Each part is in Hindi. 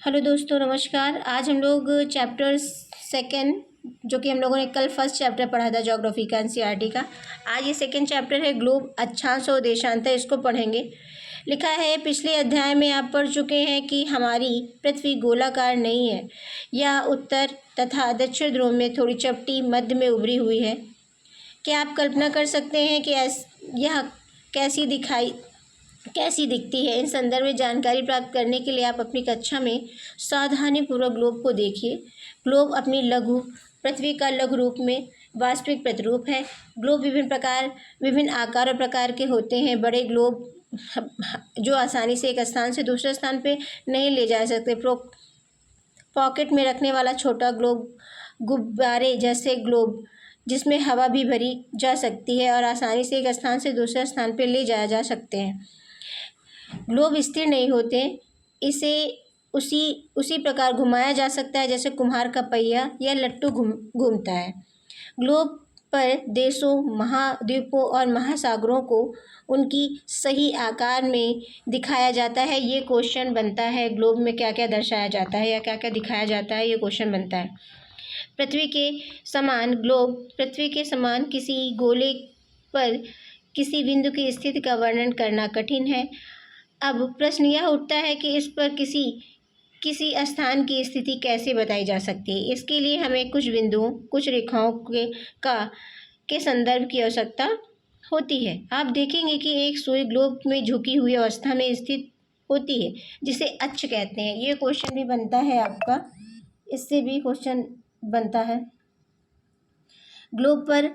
हेलो दोस्तों, नमस्कार। आज हम लोग चैप्टर सेकेंड, जो कि हम लोगों ने कल फर्स्ट चैप्टर पढ़ा था ज्योग्राफी का एनसीईआरटी का, आज ये सेकेंड चैप्टर है ग्लोब अक्षांश और देशांतर, इसको पढ़ेंगे। लिखा है, पिछले अध्याय में आप पढ़ चुके हैं कि हमारी पृथ्वी गोलाकार नहीं है। यह उत्तर तथा दक्षिण ध्रुव में थोड़ी चपटी मध्य में उभरी हुई है। क्या आप कल्पना कर सकते हैं कि यह कैसी दिखती है? इन संदर्भ में जानकारी प्राप्त करने के लिए आप अपनी कक्षा में सावधानीपूर्वक ग्लोब को देखिए। ग्लोब अपनी पृथ्वी का लघु रूप में वास्तविक प्रतिरूप है। ग्लोब विभिन्न आकार और प्रकार के होते हैं। बड़े ग्लोब जो आसानी से एक स्थान से दूसरे स्थान पे नहीं ले जा सकते। पॉकेट में रखने वाला छोटा ग्लोब, गुब्बारे जैसे ग्लोब जिसमें हवा भी भरी जा सकती है और आसानी से एक स्थान से दूसरे स्थान पर ले जाया जा सकते हैं। ग्लोब स्थिर नहीं होते, इसे उसी प्रकार घुमाया जा सकता है जैसे कुम्हार का पहिया या लट्टू घूमता है। ग्लोब पर देशों, महाद्वीपों और महासागरों को उनकी सही आकार में दिखाया जाता है। ये क्वेश्चन बनता है, ग्लोब में क्या क्या दर्शाया जाता है या क्या क्या दिखाया जाता है, ये क्वेश्चन बनता है। पृथ्वी के समान किसी गोले पर किसी बिंदु की स्थिति का वर्णन करना कठिन है। अब प्रश्न यह उठता है कि इस पर किसी स्थान की स्थिति कैसे बताई जा सकती है। इसके लिए हमें कुछ बिंदुओं, कुछ रेखाओं के संदर्भ की आवश्यकता होती है। आप देखेंगे कि एक सुई ग्लोब में झुकी हुई अवस्था में स्थित होती है, जिसे अक्ष कहते हैं। ये क्वेश्चन भी बनता है आपका, इससे भी क्वेश्चन बनता है। ग्लोब पर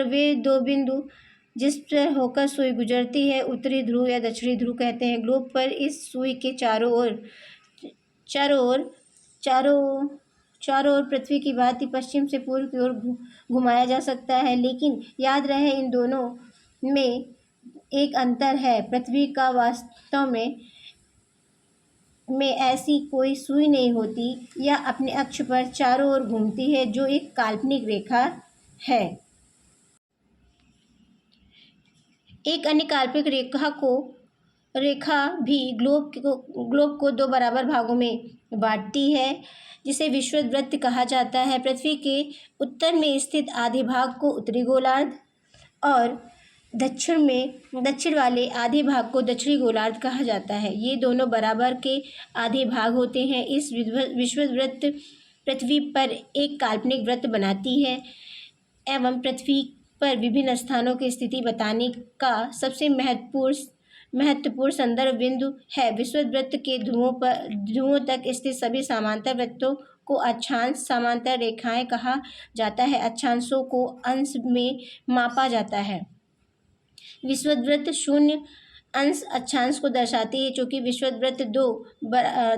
वे दो बिंदु जिस पर होकर सुई गुजरती है, उत्तरी ध्रुव या दक्षिणी ध्रुव कहते हैं। ग्लोब पर इस सुई के चारों ओर पृथ्वी की भांति पश्चिम से पूर्व की ओर घुमाया जा सकता है। लेकिन याद रहे, इन दोनों में एक अंतर है। पृथ्वी का वास्तव में ऐसी कोई सुई नहीं होती। यह अपने अक्ष पर चारों ओर घूमती है, जो एक काल्पनिक रेखा है। एक अन्य काल्पनिक रेखा भी ग्लोब को दो बराबर भागों में बांटती है, जिसे विषुवत वृत्त कहा जाता है। पृथ्वी के उत्तर में स्थित आधे भाग को उत्तरी गोलार्ध और दक्षिण वाले आधे भाग को दक्षिणी गोलार्ध कहा जाता है। ये दोनों बराबर के आधे भाग होते हैं। इस विषुवत वृत्त पृथ्वी पर एक काल्पनिक वृत्त बनाती है एवं पृथ्वी पर विभिन्न स्थानों की स्थिति बताने का सबसे महत्वपूर्ण संदर्भ बिंदु है। विषुवत वृत्त के ध्रुवों तक स्थित सभी समांतर वृत्तों को अक्षांश समांतर रेखाएं कहा जाता है। अक्षांशों को अंश में मापा जाता है। विषुवत वृत्त 0 अंश अक्षांश को दर्शाती है, क्योंकि विषुवत वृत्त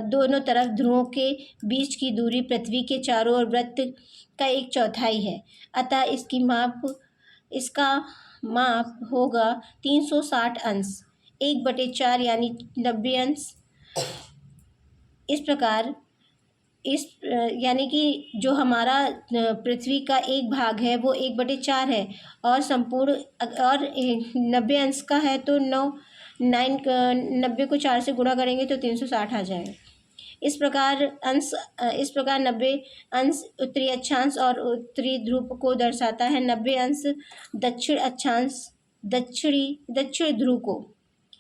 दोनों तरफ ध्रुवों के बीच की दूरी पृथ्वी के चारों ओर वृत्त का 1/4 है। अतः इसका माप होगा 360 अंश, 1/4 यानी 90 अंश। इस प्रकार यानी कि जो हमारा पृथ्वी का एक भाग है वो 1/4 है और 90 अंश का है, तो 90 को 4 से गुणा करेंगे तो 360 आ जाएगा। इस प्रकार 90 अंश उत्तरी अक्षांश और उत्तरी ध्रुव को दर्शाता है। 90 अंश दक्षिण अक्षांश दक्षिण ध्रुव को।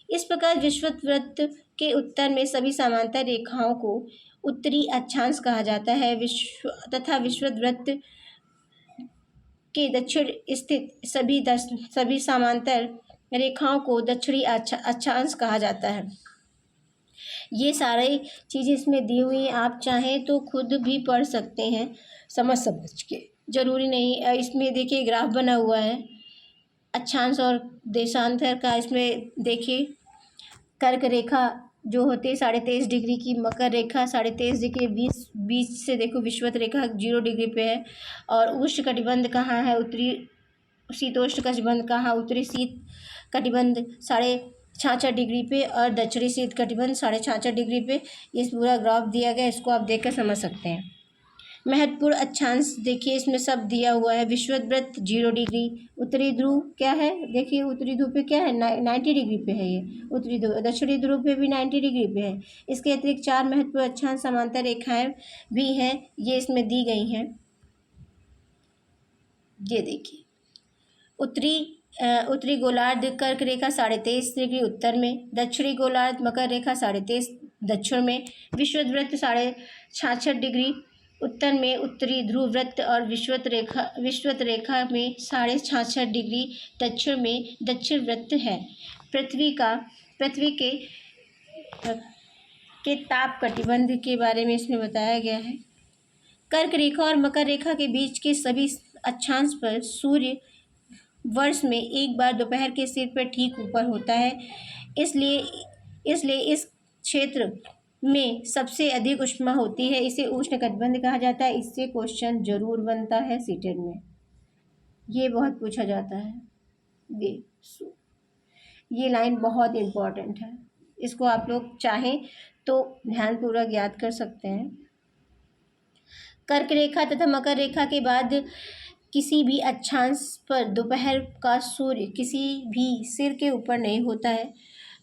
इस प्रकार विषुवत वृत्त के उत्तर में सभी समांतर रेखाओं को उत्तरी अक्षांश कहा जाता है तथा विषुवत वृत्त के दक्षिण स्थित सभी समांतर रेखाओं को दक्षिणी अक्षांश कहा जाता है। ये सारी चीज़ें इसमें दी हुई हैं, आप चाहें तो खुद भी पढ़ सकते हैं समझ के, ज़रूरी नहीं। इसमें देखिए ग्राफ बना हुआ है अक्षांश और देशांतर का। इसमें देखिए कर्क रेखा जो होती है 23.5 डिग्री की, मकर रेखा 23.5 डिग्री, बीच से देखो विषुवत रेखा 0 डिग्री पे है। और उष्ण कटिबंध कहाँ है, उत्तरी शीतोष्ण कटिबंध कहाँ, उत्तरी शीत कटिबंध 66.5 डिग्री पे और दक्षिणी शीत कटिबंध 66.5 डिग्री पे। इस पूरा ग्राफ दिया गया, इसको आप देख कर समझ सकते हैं। महत्वपूर्ण अक्षांश देखिए इसमें सब दिया हुआ है। विषुववृत्त 0 डिग्री, उत्तरी ध्रुव क्या है, देखिए उत्तरी ध्रुव पे क्या है 90 डिग्री पे है ये उत्तरी ध्रुव, दक्षिणी ध्रुव पे भी 90 डिग्री पे है। इसके अतिरिक्त 4 महत्वपूर्ण अक्षांश समांतर रेखाएं भी हैं, ये इसमें दी गई हैं। ये देखिए उत्तरी गोलार्ध कर्क रेखा 23.5 डिग्री उत्तर में, दक्षिणी गोलार्ध मकर रेखा 23.5 दक्षिण में, विषुववृत्त 66.5 डिग्री उत्तर में, उत्तरी ध्रुव वृत्त और विषुवत रेखा में 66.5 डिग्री दक्षिण में दक्षिण वृत्त है। पृथ्वी के ताप कटिबंध के बारे में इसमें बताया गया है। कर्क रेखा और मकर रेखा के बीच के सभी अक्षांश पर सूर्य वर्ष में एक बार दोपहर के सिर पर ठीक ऊपर होता है, इसलिए इस क्षेत्र में सबसे अधिक ऊष्मा होती है। इसे उष्णकटिबंध कहा जाता है। इससे क्वेश्चन जरूर बनता है सीटेट में, ये बहुत पूछा जाता है। ये लाइन बहुत इम्पोर्टेंट है, इसको आप लोग चाहें तो ध्यानपूर्वक याद कर सकते हैं। कर्क रेखा तथा मकर रेखा के बाद किसी भी अक्षांश पर दोपहर का सूर्य किसी भी सिर के ऊपर नहीं होता है।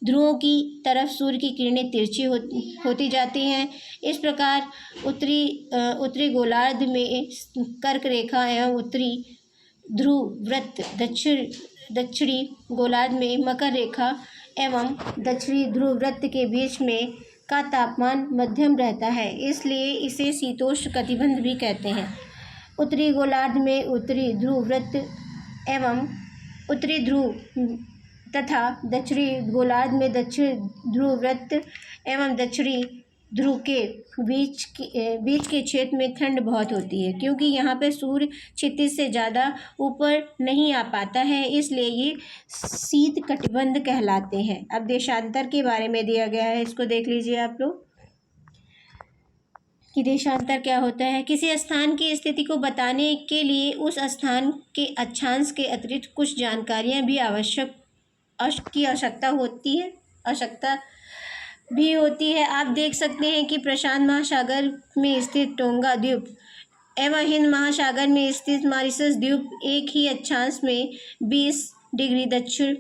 ध्रुवों की तरफ सूर्य की किरणें तिरछी होती जाती हैं। इस प्रकार उत्तरी गोलार्ध में कर्क रेखा एवं उत्तरी ध्रुव वृत्त, दक्षिणी गोलार्ध में मकर रेखा एवं दक्षिणी ध्रुव वृत्त के बीच में का तापमान मध्यम रहता है, इसलिए इसे शीतोष्ण कटिबंध भी कहते हैं। उत्तरी गोलार्ध में उत्तरी ध्रुव वृत्त एवं उत्तरी ध्रुव तथा दक्षिणी गोलार्ध में दक्षिण ध्रुव वृत्त एवं दक्षिणी ध्रुव के बीच के क्षेत्र में ठंड बहुत होती है, क्योंकि यहाँ पे सूर्य क्षितिज से ज़्यादा ऊपर नहीं आ पाता है, इसलिए ये शीत कटिबंध कहलाते हैं। अब देशांतर के बारे में दिया गया है, इसको देख लीजिए आप लोग कि देशांतर क्या होता है। किसी स्थान की स्थिति को बताने के लिए उस स्थान के अक्षांश के अतिरिक्त कुछ जानकारियाँ भी आवश्यकता होती है। आप देख सकते हैं कि प्रशांत महासागर में स्थित टोंगा द्वीप एवं हिंद महासागर में स्थित मॉरिशस द्वीप एक ही अक्षांश में 20 डिग्री दक्षिण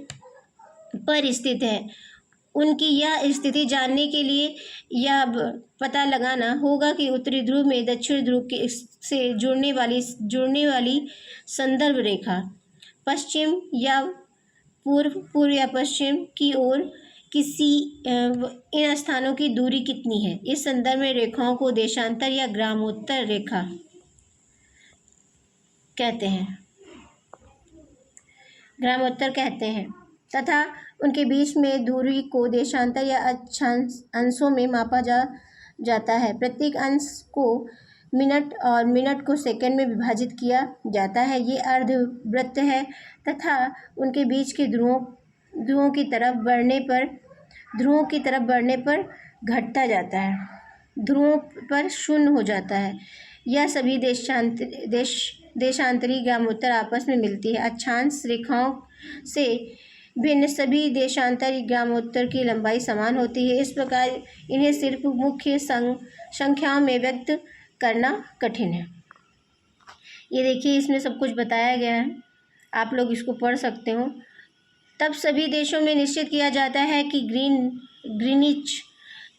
पर स्थित है। उनकी यह स्थिति जानने के लिए यह पता लगाना होगा कि उत्तरी ध्रुव में दक्षिण ध्रुव से जुड़ने वाली संदर्भ रेखा पश्चिम या पूर्व या पश्चिम की ओर इन स्थानों की दूरी कितनी है। इस संदर्भ में रेखाओं को देशांतर या ग्रामोत्तर रेखा कहते हैं तथा उनके बीच में दूरी को देशांतर या अंशों में मापा जाता है। प्रत्येक अंश को मिनट और मिनट को सेकंड में विभाजित किया जाता है। ये अर्धवृत्त है तथा उनके बीच के ध्रुवों की तरफ बढ़ने पर घटता जाता है, ध्रुवों पर शून्य हो जाता है। यह सभी देशांतरी ग्रामोत्तर आपस में मिलती है। अक्षांश रेखाओं से भिन्न सभी देशांतरी ग्रामोत्तर की लंबाई समान होती है। इस प्रकार इन्हें सिर्फ मुख्य संख्याओं में व्यक्त करना कठिन है। ये देखिए इसमें सब कुछ बताया गया है, आप लोग इसको पढ़ सकते हो। तब सभी देशों में निश्चित किया जाता है कि ग्रीनिच,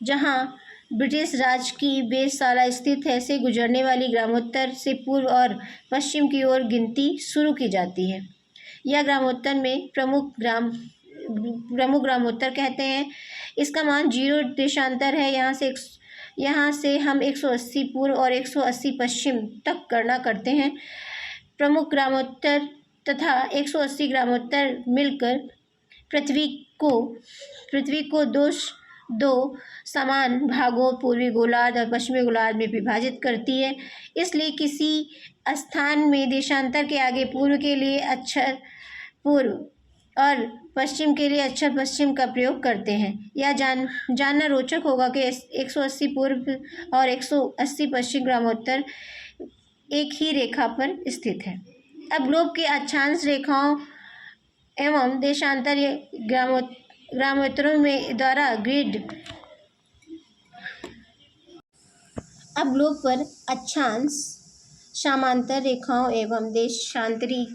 जहां ब्रिटिश राज की वेधशाला स्थित है, से गुजरने वाली ग्रामोत्तर से पूर्व और पश्चिम की ओर गिनती शुरू की जाती है। यह ग्रामोत्तर में प्रमुख ग्रामोत्तर कहते हैं। इसका मान 0 देशांतर है। यहाँ से हम 180 पूर्व और 180 पश्चिम तक गणना करते हैं। प्रमुख ग्रामोत्तर तथा 180 ग्रामोत्तर मिलकर पृथ्वी को दो समान भागों पूर्वी गोलार्ध और पश्चिमी गोलार्ध में विभाजित करती है। इसलिए किसी स्थान में देशांतर के आगे पूर्व के लिए अक्षर पूर्व और पश्चिम के लिए अक्षर पश्चिम का प्रयोग करते हैं। यह जानना रोचक होगा कि 180 पूर्व और 180 पश्चिम ग्रामोत्तर एक ही रेखा पर स्थित है। अब ग्लोब के अक्षांश रेखाओं एवं देशांतर ग्रामोत्तरों में द्वारा ग्रिड अब ग्लोब पर अक्षांश, समांतर रेखाओं एवं देशांतरी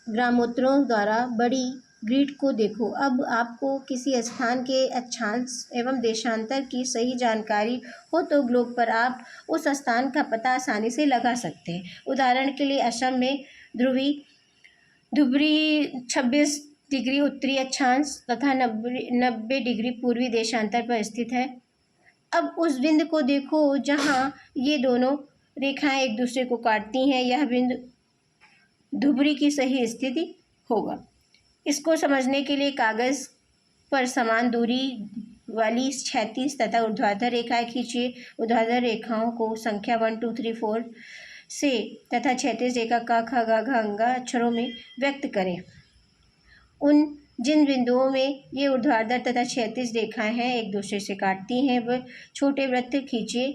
ग्रामोत्तरों द्वारा बड़ी ग्रिड को देखो। अब आपको किसी स्थान के अक्षांश एवं देशांतर की सही जानकारी हो तो ग्लोब पर आप उस स्थान का पता आसानी से लगा सकते हैं। उदाहरण के लिए असम में धुबरी 26 डिग्री उत्तरी अक्षांश तथा 90 डिग्री पूर्वी देशांतर पर स्थित है। अब उस बिंदु को देखो जहाँ ये दोनों रेखाएं एक दूसरे को काटती हैं। यह बिंदु धुबरी की सही स्थिति होगा। इसको समझने के लिए कागज पर समान दूरी वाली क्षैतिज तथा ऊर्ध्वाधर रेखाएं खींचिए। ऊर्ध्वाधर रेखाओं को संख्या 1 2 3 4 से तथा क्षैतिज रेखा क ख ग घ अंगा अक्षरों में व्यक्त करें। जिन बिंदुओं में ये ऊर्ध्वाधर तथा क्षैतिज रेखाएं हैं एक दूसरे से काटती हैं वह छोटे वृत्त खींचिए।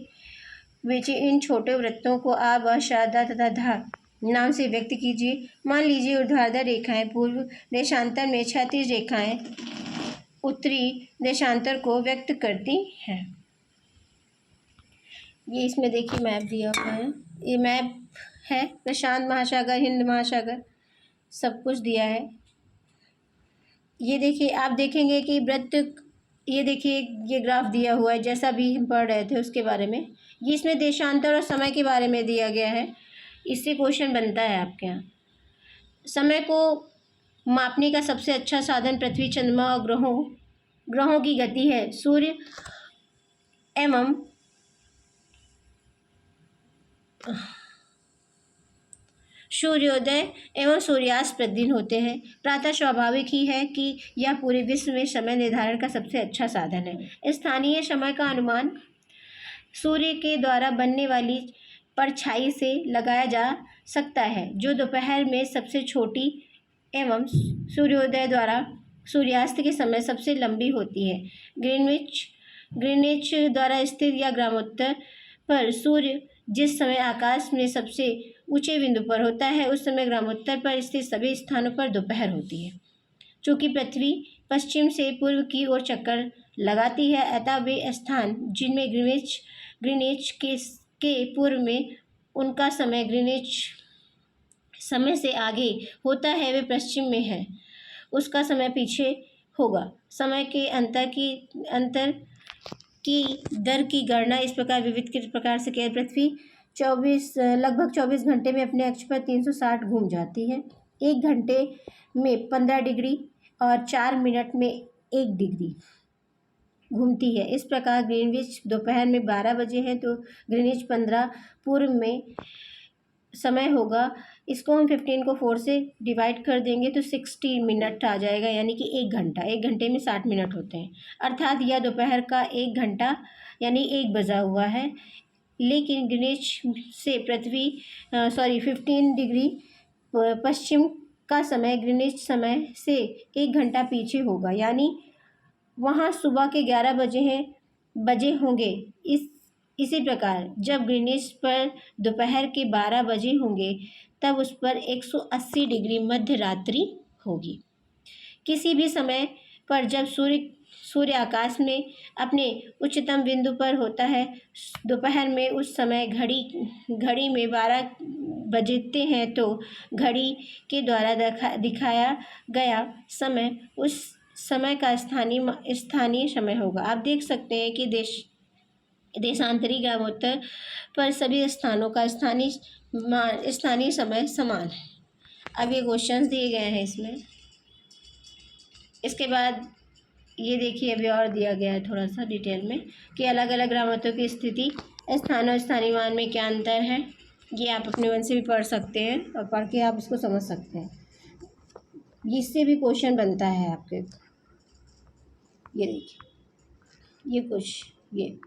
इन छोटे वृत्तों को आ ब श द तथा ध नाम से व्यक्त कीजिए। मान लीजिए ऊर्ध्वाधर रेखाएं पूर्व देशांतर में, क्षैतिज रेखाएं उत्तरी देशांतर को व्यक्त करती हैं। ये इसमें देखिए मैप दिया हुआ है। ये मैप है प्रशांत महासागर, हिंद महासागर, सब कुछ दिया है। ये देखिए, आप देखेंगे कि वृत्त, ये देखिए ये ग्राफ दिया हुआ है जैसा भी हम पढ़ रहे थे उसके बारे में। ये इसमें देशांतर और समय के बारे में दिया गया है। इससे क्वेश्चन बनता है आपके यहाँ। समय को मापने का सबसे अच्छा साधन पृथ्वी, चंद्रमा और ग्रहों की गति है। सूर्योदय एवं सूर्यास्त प्रतिदिन होते हैं। प्रातः स्वाभाविक ही है कि यह पूरे विश्व में समय निर्धारण का सबसे अच्छा साधन है। स्थानीय समय का अनुमान सूर्य के द्वारा बनने वाली परछाई से लगाया जा सकता है जो दोपहर में सबसे छोटी एवं सूर्योदय द्वारा सूर्यास्त के समय सबसे लंबी होती है। ग्रीनिच द्वारा स्थित या ग्रामोत्तर पर सूर्य जिस समय आकाश में सबसे ऊंचे बिंदु पर होता है उस समय ग्रामोत्तर पर स्थित सभी स्थानों पर दोपहर होती है। चूँकि पृथ्वी पश्चिम से पूर्व की ओर चक्कर लगाती है अतः वे स्थान जिनमें ग्रीनिच के पूर्व में उनका समय ग्रीनिच समय से आगे होता है वे पश्चिम में है उसका समय पीछे होगा। समय के अंतर की दर की गणना इस प्रकार विविध प्रकार से किया। पृथ्वी लगभग 24 घंटे में अपने अक्ष पर 360 घूम जाती है। 1 घंटे में 15 डिग्री और 4 मिनट में 1 डिग्री घूमती है। इस प्रकार ग्रीनविच दोपहर में 12 बजे है तो ग्रीनिच 15 पूर्व में समय होगा। इसको हम 15 को 4 से डिवाइड कर देंगे तो 60 मिनट आ जाएगा, यानी कि 1 घंटा। 1 घंटे में 60 मिनट होते हैं, अर्थात यह दोपहर का 1 घंटा यानी 1 बजा हुआ है। लेकिन ग्रीनिच से 15 डिग्री पश्चिम का समय ग्रीनिच समय से 1 घंटा पीछे होगा, यानी वहाँ सुबह के 11 बजे होंगे। इसी प्रकार जब ग्रीनिच पर दोपहर के 12 बजे होंगे तब उस पर 180 डिग्री मध्य रात्रि होगी। किसी भी समय पर जब सूर्य आकाश में अपने उच्चतम बिंदु पर होता है दोपहर में, उस समय घड़ी में 12 बजते हैं तो घड़ी के द्वारा दिखाया गया समय उस समय का स्थानीय समय होगा। आप देख सकते हैं कि देशांतरी ग्रामोत्तर पर सभी स्थानों का स्थानीय समय समान है। अब ये क्वेश्चंस दिए गए हैं इसमें। इसके बाद ये देखिए अभी और दिया गया है थोड़ा सा डिटेल में कि अलग अलग ग्रामोत्तर की स्थिति स्थान और स्थानीय मान में क्या अंतर है। ये आप अपने मन से भी पढ़ सकते हैं और पढ़ के आप इसको समझ सकते हैं। इससे भी क्वेश्चन बनता है आपके। ये देखिए ये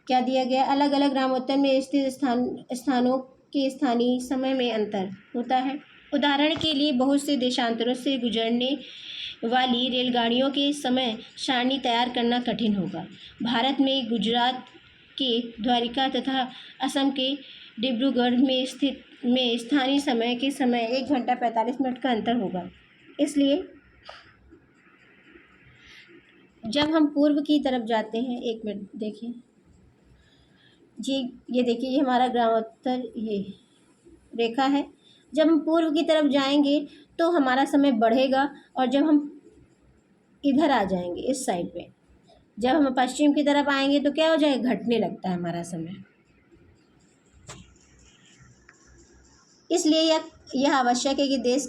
क्या दिया गया, अलग अलग ग्रामोत्तर में स्थित स्थानों के स्थानीय समय में अंतर होता है। उदाहरण के लिए बहुत से देशांतरों से गुजरने वाली रेलगाड़ियों के समय सारणी तैयार करना कठिन होगा। भारत में गुजरात के द्वारिका तथा असम के डिब्रूगढ़ में स्थानीय समय के समय 1 घंटा 45 मिनट का अंतर होगा। इसलिए जब हम पूर्व की तरफ जाते हैं, एक मिनट देखिए जी, ये देखिए ये हमारा ग्रामोत्तर ये रेखा है। जब हम पूर्व की तरफ जाएंगे तो हमारा समय बढ़ेगा, और जब हम इधर आ जाएंगे इस साइड पे, जब हम पश्चिम की तरफ आएंगे तो क्या हो जाएगा, घटने लगता है हमारा समय। इसलिए यह आवश्यक है कि देश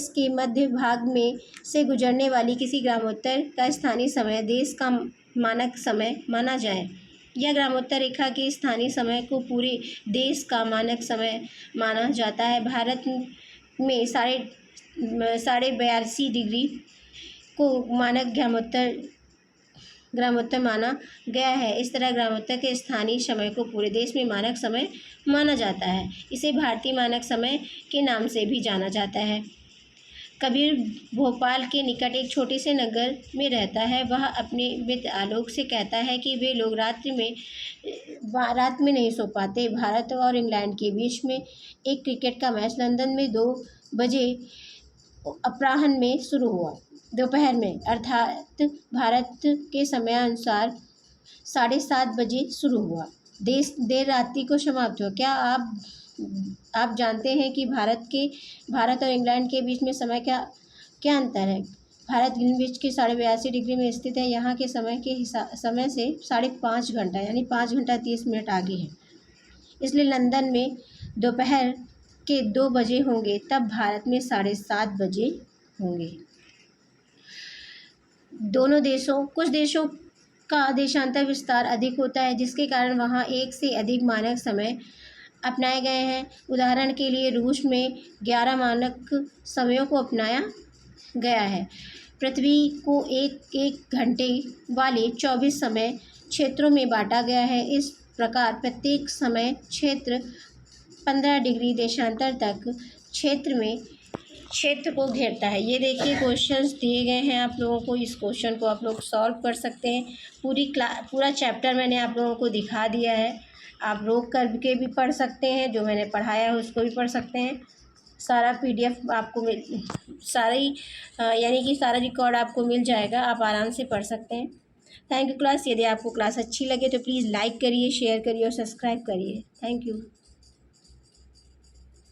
के मध्य भाग में से गुजरने वाली किसी ग्रामोत्तर का स्थानीय समय देश का मानक समय माना जाए। यह ग्रामोत्तर रेखा के स्थानीय समय को पूरे देश का मानक समय माना जाता है। भारत में 82.5 डिग्री को मानक ग्रामोत्तर माना गया है। इस तरह ग्रामोत्तर के स्थानीय समय को पूरे देश में मानक समय माना जाता है। इसे भारतीय मानक समय के नाम से भी जाना जाता है। कबीर भोपाल के निकट एक छोटे से नगर में रहता है। वह अपने मित्र आलोक से कहता है कि वे लोग रात में नहीं सो पाते। भारत और इंग्लैंड के बीच में एक क्रिकेट का मैच लंदन में 2 बजे अपराह्न में शुरू हुआ, दोपहर में, अर्थात भारत के समयानुसार 7:30 बजे शुरू हुआ। देर रात्रि को समाप्त हुआ। क्या आप जानते हैं कि भारत और इंग्लैंड के बीच में समय क्या अंतर है? भारत ग्रीनविच के 82.5 डिग्री में स्थित है। यहाँ के समय से 5.5 घंटा यानी 5 घंटा 30 मिनट आगे है। इसलिए लंदन में दोपहर के 2 बजे होंगे, तब भारत में 7:30 बजे होंगे। कुछ देशों का देशांतर विस्तार अधिक होता है, जिसके कारण वहाँ एक से अधिक मानक समय अपनाए गए हैं। उदाहरण के लिए रूस में 11 मानक समयों को अपनाया गया है। पृथ्वी को एक घंटे वाले 24 समय क्षेत्रों में बांटा गया है। इस प्रकार प्रत्येक समय क्षेत्र 15 डिग्री देशांतर तक क्षेत्र को घेरता है। ये देखिए क्वेश्चंस दिए गए हैं आप लोगों को। इस क्वेश्चन को आप लोग सॉल्व कर सकते हैं। पूरा चैप्टर मैंने आप लोगों को दिखा दिया है। आप रोक कर के भी पढ़ सकते हैं, जो मैंने पढ़ाया है उसको भी पढ़ सकते हैं। सारा PDF आपको यानी कि सारा रिकॉर्ड आपको मिल जाएगा, आप आराम से पढ़ सकते हैं। Thank you class. यदि आपको क्लास अच्छी लगे तो प्लीज़ लाइक करिए, शेयर करिए और सब्सक्राइब करिए। Thank you.